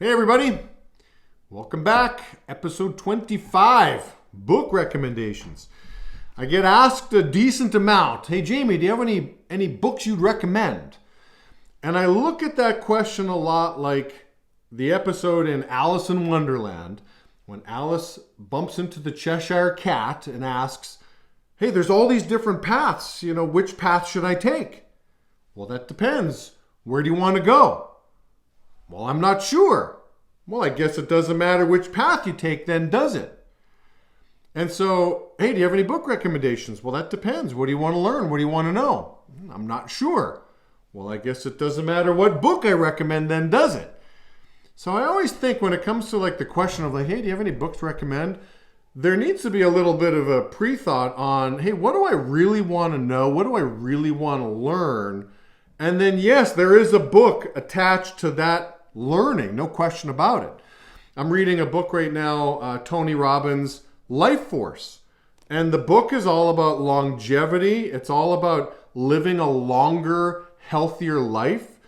Hey everybody, welcome back. Episode 25, book recommendations. I get asked a decent amount. Hey Jamie, do you have any books you'd recommend? And I look at that question a lot like the episode in Alice in Wonderland when Alice bumps into the Cheshire Cat and asks, hey, there's all these different paths, which path should I take? Well, that depends. Where do you want to go? Well, I'm not sure. Well, I guess it doesn't matter which path you take then, does it? And so, hey, do you have any book recommendations? Well, that depends. What do you want to learn? What do you want to know? I'm not sure. Well, I guess it doesn't matter what book I recommend then, does it? So I always think when it comes to the question of hey, do you have any books to recommend? There needs to be a little bit of a pre-thought on, hey, what do I really want to know? What do I really want to learn? And then, yes, there is a book attached to that learning, no question about it. I'm reading a book right now, Tony Robbins' Life Force. And the book is all about longevity. It's all about living a longer, healthier life.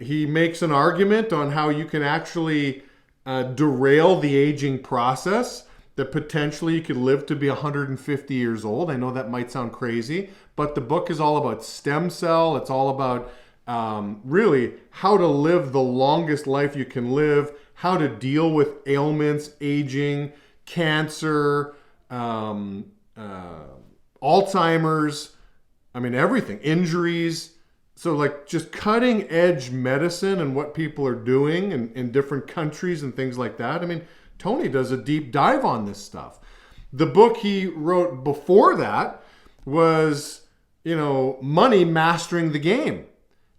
He makes an argument on how you can actually derail the aging process, that potentially you could live to be 150 years old. I know that might sound crazy, but the book is all about stem cell. It's all about really how to live the longest life you can live, how to deal with ailments, aging, cancer, Alzheimer's, everything, injuries. So just cutting edge medicine and what people are doing in different countries and things like that. Tony does a deep dive on this stuff. The book he wrote before that was, Money Mastering the Game.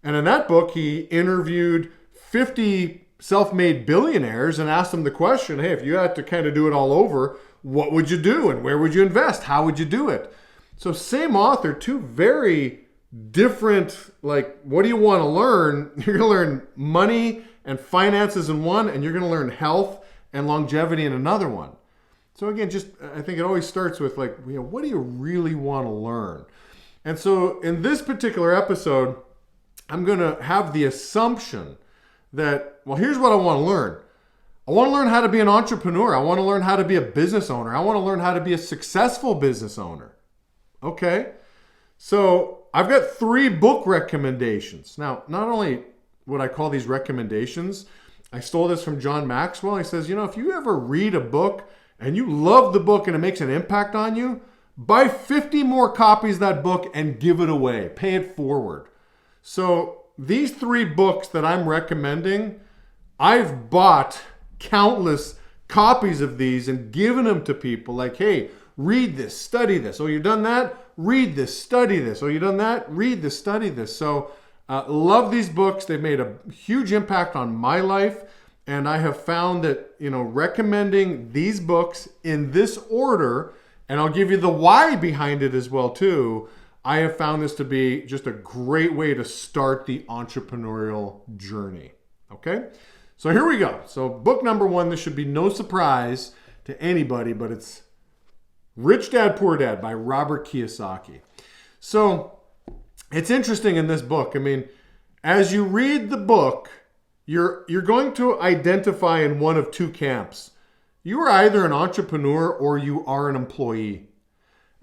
And in that book, he interviewed 50 self-made billionaires and asked them the question, hey, if you had to kind of do it all over, what would you do and where would you invest? How would you do it? So same author, two very different, what do you want to learn? You're going to learn money and finances in one, and you're going to learn health and longevity in another one. So again, I think it always starts with what do you really want to learn? And so in this particular episode, I'm going to have the assumption that, here's what I want to learn. I want to learn how to be an entrepreneur. I want to learn how to be a business owner. I want to learn how to be a successful business owner. Okay. So I've got 3 book recommendations. Now, not only would I call these recommendations, I stole this from John Maxwell. He says, if you ever read a book and you love the book and it makes an impact on you, buy 50 more copies of that book and give it away. Pay it forward. So these 3 books that I'm recommending, I've bought countless copies of these and given them to people hey, read this, study this. Oh, you've done that? Read this, study this. Oh, you've done that? Read this, study this. So love these books. They've made a huge impact on my life. And I have found that, recommending these books in this order, and I'll give you the why behind it as well too, I have found this to be just a great way to start the entrepreneurial journey. Okay? So here we go. So book number 1, this should be no surprise to anybody, but it's Rich Dad, Poor Dad by Robert Kiyosaki. So it's interesting in this book. As you read the book, you're going to identify in one of 2 camps. You are either an entrepreneur or you are an employee.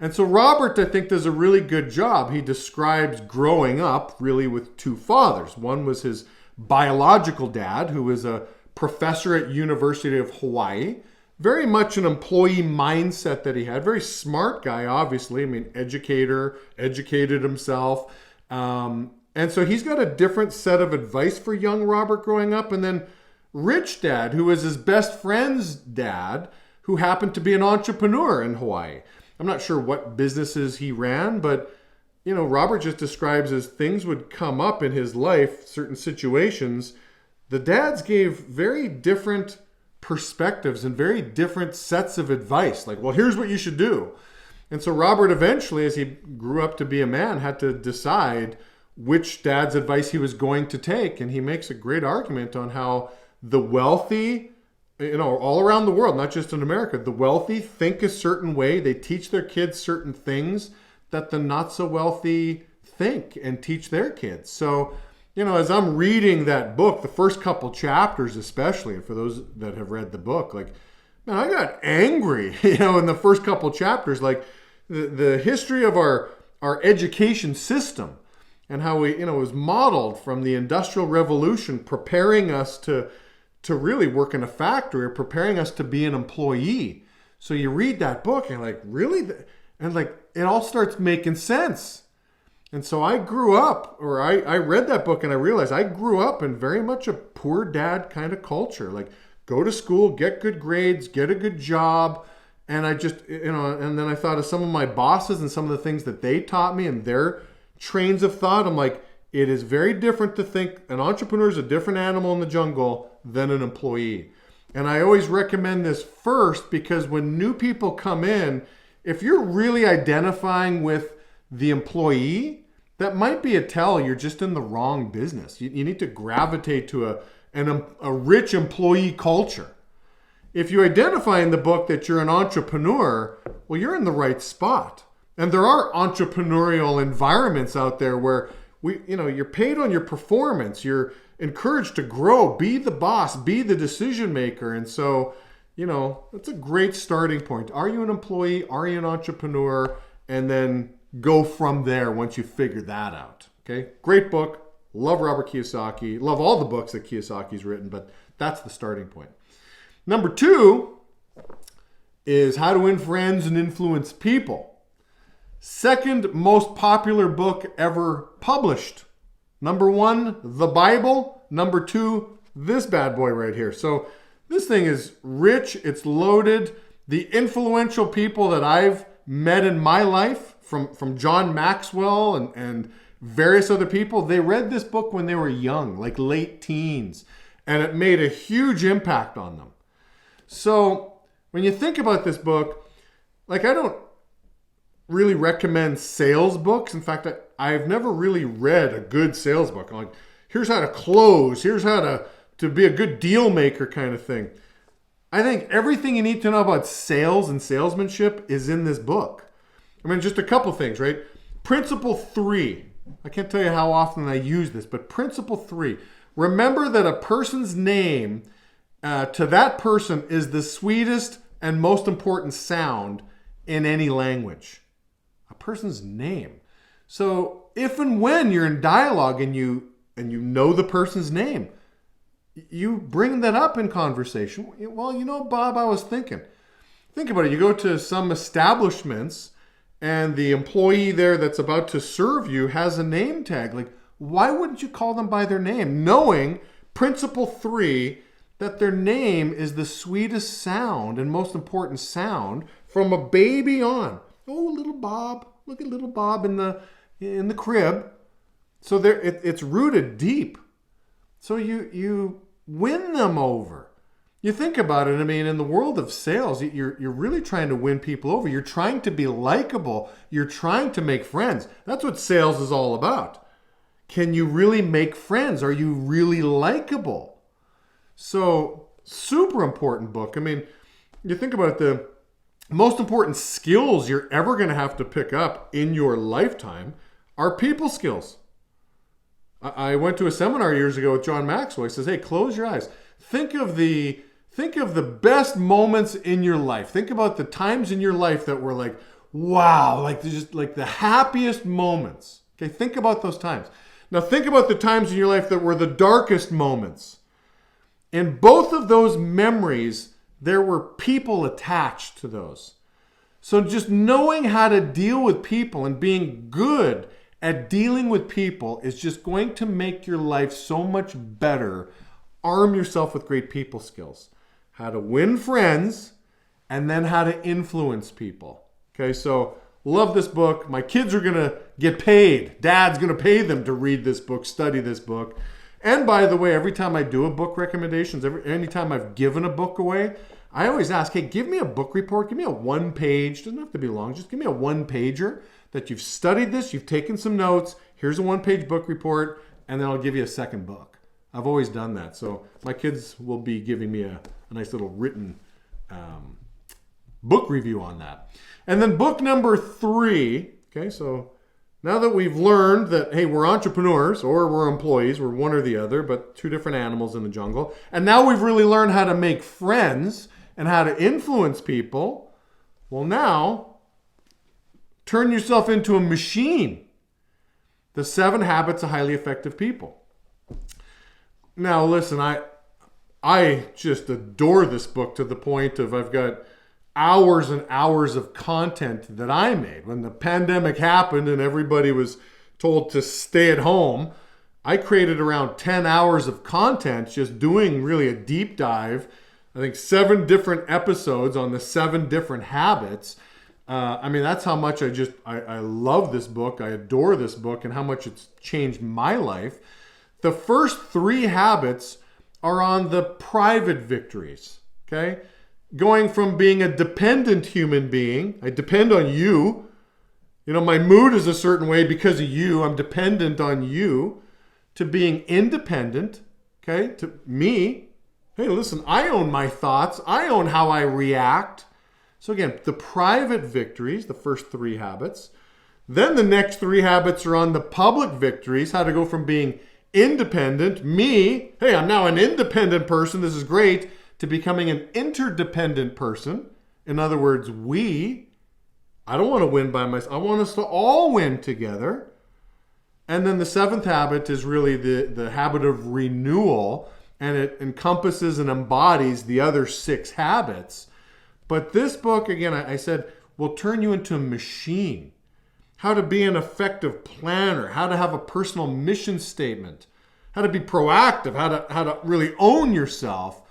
And so Robert, I think, does a really good job. He describes growing up really with 2 fathers. One was his biological dad, who was a professor at University of Hawaii. Very much an employee mindset that he had. Very smart guy, obviously. Educator, educated himself. And so he's got a different set of advice for young Robert growing up. And then Rich Dad, who was his best friend's dad, who happened to be an entrepreneur in Hawaii. I'm not sure what businesses he ran, but Robert just describes as things would come up in his life, certain situations. The dads gave very different perspectives and very different sets of advice. Here's what you should do. And so Robert eventually, as he grew up to be a man, had to decide which dad's advice he was going to take. And he makes a great argument on how the wealthy, all around the world, not just in America, the wealthy think a certain way. They teach their kids certain things that the not so wealthy think and teach their kids. So as I'm reading that book, the first couple chapters especially, and for those that have read the book, like, man, I got angry, in the first couple chapters, like the history of our education system and how we, was modeled from the Industrial Revolution, preparing us to really work in a factory, or preparing us to be an employee. So you read that book and like, really? And like, it all starts making sense. And so I grew up, or I read that book and I realized I grew up in very much a poor dad kind of culture. Like, go to school, get good grades, get a good job. And I just, and then I thought of some of my bosses and some of the things that they taught me and their trains of thought. I'm like, it is very different to think an entrepreneur is a different animal in the jungle than an employee. And I always recommend this first, because when new people come in, if you're really identifying with the employee, that might be a tell you're just in the wrong business. You need to gravitate to a rich employee culture. If you identify in the book that you're an entrepreneur, well, you're in the right spot. And there are entrepreneurial environments out there where you're paid on your performance. You're encouraged to grow, be the boss, be the decision maker. And so, it's a great starting point. Are you an employee? Are you an entrepreneur? And then go from there once you figure that out. Okay, great book. Love Robert Kiyosaki. Love all the books that Kiyosaki's written, but that's the starting point. Number 2 is How to Win Friends and Influence People. Second most popular book ever published. Number 1, the Bible. Number 2, this bad boy right here. So this thing is rich. It's loaded. The influential people that I've met in my life, from John Maxwell and various other people, they read this book when they were young, like late teens, and it made a huge impact on them. So when you think about this book, like, I don't really recommend sales books. In fact, I've never really read a good sales book. Like, here's how to close, here's how to be a good deal maker kind of thing. I think everything you need to know about sales and salesmanship is in this book. I mean, just a couple things, right? Principle 3. I can't tell you how often I use this, but principle 3. Remember that a person's name to that person is the sweetest and most important sound in any language. A person's name. So if and when you're in dialogue and you know the person's name, you bring that up in conversation. Well, Bob, I was thinking. Think about it. You go to some establishments and the employee there that's about to serve you has a name tag. Like, why wouldn't you call them by their name? Knowing principle 3, that their name is the sweetest sound and most important sound from a baby on. Oh, little Bob. Look at little Bob in the crib. So it's rooted deep. So you win them over. You think about it, I mean, in the world of sales, you're really trying to win people over. You're trying to be likable. You're trying to make friends. That's what sales is all about. Can you really make friends? Are you really likable? So, super important book. I mean, you think about the most important skills you're ever going to have to pick up in your lifetime are people skills. I went to a seminar years ago with John Maxwell. He says, hey, close your eyes. Think of the best moments in your life. Think about the times in your life that were like, wow, like just like the happiest moments. Okay, think about those times. Now think about the times in your life that were the darkest moments. In both of those memories, there were people attached to those. So just knowing how to deal with people and being good at dealing with people is just going to make your life so much better. Arm yourself with great people skills. How to win friends, and then how to influence people. Okay, so love this book. My kids are going to get paid. Dad's going to pay them to read this book, study this book. And by the way, every time I do a book recommendations, anytime I've given a book away, I always ask, hey, give me a book report. Give me a 1-page. Doesn't have to be long. Just give me a 1-pager that you've studied this, you've taken some notes. Here's a 1-page book report, and then I'll give you a second book. I've always done that. So my kids will be giving me a nice little written book review on that. And then book number 3, okay, so Now that we've learned that, hey, we're entrepreneurs or we're employees, we're one or the other, but two different animals in the jungle. And now we've really learned how to make friends and how to influence people. Well, now turn yourself into a machine. The 7 Habits of Highly Effective People. Now, listen, I just adore this book to the point of I've got hours and hours of content that I made. When the pandemic happened and everybody was told to stay at home, I created around 10 hours of content just doing really a deep dive. I think 7 different episodes on the 7 different habits. That's how much I love this book. I adore this book and how much it's changed my life. The first 3 habits are on the private victories, okay? Going from being a dependent human being, I depend on you. My mood is a certain way because of you. I'm dependent on you. To being independent, okay? To me, hey, listen, I own my thoughts. I own how I react. So again, the private victories, the first 3 habits. Then the next 3 habits are on the public victories, how to go from being independent, me, hey, I'm now an independent person, this is great, to becoming an interdependent person. In other words, I don't want to win by myself. I want us to all win together. And then the 7th habit is really the habit of renewal, and it encompasses and embodies the other 6 habits. But this book, again, I said, will turn you into a machine. How to be an effective planner, how to have a personal mission statement, how to be proactive, how to really own yourself.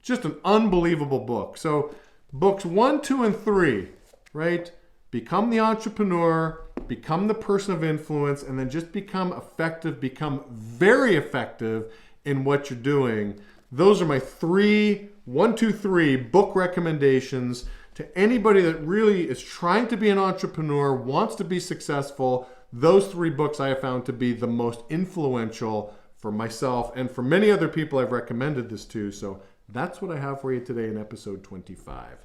Just an unbelievable book. So books 1, 2, and 3, right? Become the entrepreneur, become the person of influence, and then just become effective, become very effective in what you're doing. Those are my 1, 2, 3 book recommendations to anybody that really is trying to be an entrepreneur, wants to be successful. Those 3 books I have found to be the most influential for myself and for many other people I've recommended this to. So that's what I have for you today in episode 25.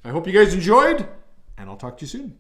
I hope you guys enjoyed, and I'll talk to you soon.